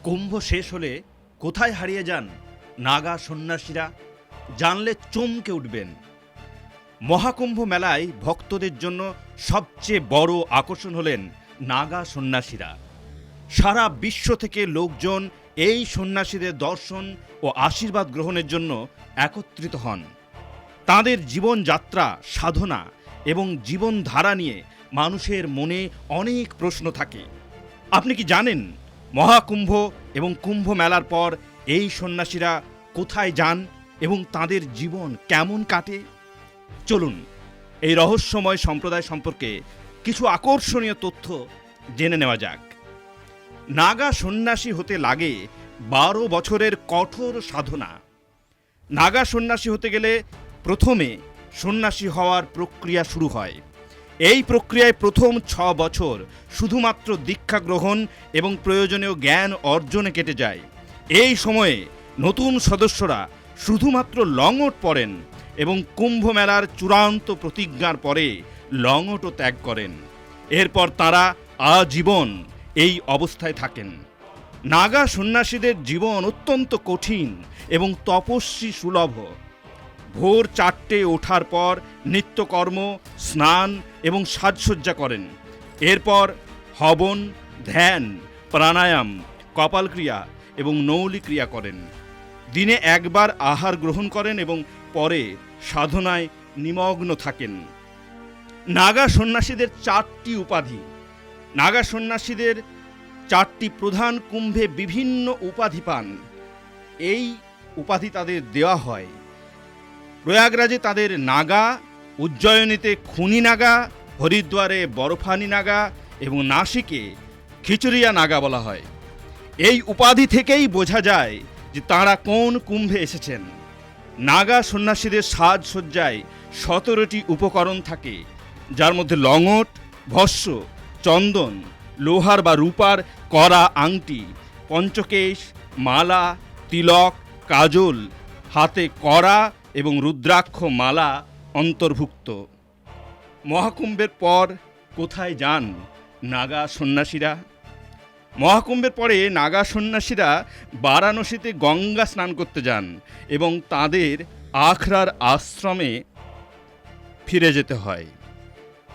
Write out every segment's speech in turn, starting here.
কুম্ভ শেষ হলে কোথায় হারিয়ে যান নাগা সন্ন্যাসীরা? জানলে চমকে উঠবেন। মহাকুম্ভ মেলায় ভক্তদের জন্য সবচেয়ে বড় আকর্ষণ হলেন নাগা সন্ন্যাসীরা। সারা বিশ্ব থেকে লোকজন এই সন্ন্যাসীদের দর্শন ও আশীর্বাদ গ্রহণের জন্য একত্রিত হন। তাঁদের জীবনযাত্রা, সাধনা এবং জীবনধারা নিয়ে মানুষের মনে অনেক প্রশ্ন থাকে। আপনি কি জানেন মহাকুম্ভ এবং কুম্ভ মেলার পর এই সন্ন্যাসীরা কোথায় যান এবং তাদের জীবন কেমন কাটে? চলুন এই রহস্যময় সম্প্রদায় সম্পর্কে কিছু আকর্ষণীয় তথ্য জেনে নেওয়া যাক। নাগা সন্ন্যাসী হতে লাগে 12 বছরের কঠোর সাধনা। নাগা সন্ন্যাসী হতে গেলে প্রথমে সন্ন্যাসী হওয়ার প্রক্রিয়া শুরু হয়। এই প্রক্রিয়ায় প্রথম 6 বছর শুধুমাত্র দীক্ষা গ্রহণ এবং প্রয়োজনীয় জ্ঞান অর্জনে কেটে যায়। এই সময়ে নতুন সদস্যরা শুধুমাত্র লঙট পরেন এবং কুম্ভ মেলার চূড়ান্ত প্রতিজ্ঞার পরে লঙটও ত্যাগ করেন। এরপর তারা আজীবন এই অবস্থায় থাকেন। নাগা সন্ন্যাসীদের জীবন অত্যন্ত কঠিন এবং তপস্বী সুলভ। ভোর 4টে ওঠার পর নিত্যকর্ম, স্নান এবং সাজসজ্জা করেন। এরপর হবন, ধ্যান, প্রাণায়াম, কপালক্রিয়া এবং নৌলি ক্রিয়া করেন। দিনে একবার আহার গ্রহণ করেন এবং পরে সাধনায় নিমগ্ন থাকেন। নাগা সন্ন্যাসীদের 4টি উপাধি। নাগা সন্ন্যাসীদের 4টি প্রধান কুম্ভে বিভিন্ন উপাধি পান। এই উপাধি তাদের দেওয়া হয়। প্রয়াগরাজে তাদের নাগা, উজ্জয়িনীতে খুনি নাগা, হরিদ্বারে বরফানি নাগা এবং নাসিকে খিচুড়িয়া নাগা বলা হয়। এই উপাধি থেকেই বোঝা যায় যে তাঁরা কোন কুম্ভে এসেছেন। নাগা সন্ন্যাসীদের সাজসজ্জায় 17টি উপকরণ থাকে, যার মধ্যে লঙট, ভস্য, চন্দন, লোহার বা রূপার কড়া আংটি, পঞ্চকেশ, মালা, তিলক, কাজল, হাতে কড়া এবং রুদ্রাক্ষ মালা অন্তর্ভুক্ত। মহাকুম্ভের পর কোথায় যান নাগা সন্ন্যাসীরা? মহাকুম্ভের পরে নাগা সন্ন্যাসীরা বারাণসীতে গঙ্গা স্নান করতে যান এবং তাদের আখড়ার আশ্রমে ফিরে যেতে হয়।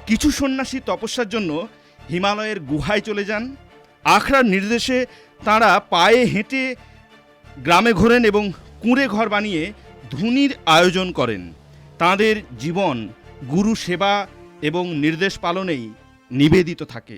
কিছু সন্ন্যাসী তপস্যার জন্য হিমালয়ের গুহায় চলে যান। আখড়ার নির্দেশে তাঁরা পায়ে হেঁটে গ্রামে ঘোরেন এবং কুঁড়ে ঘর বানিয়ে ধুনির আয়োজন করেন। তাঁদের জীবন গুরু সেবা এবং নির্দেশ পালনেই নিবেদিত থাকে।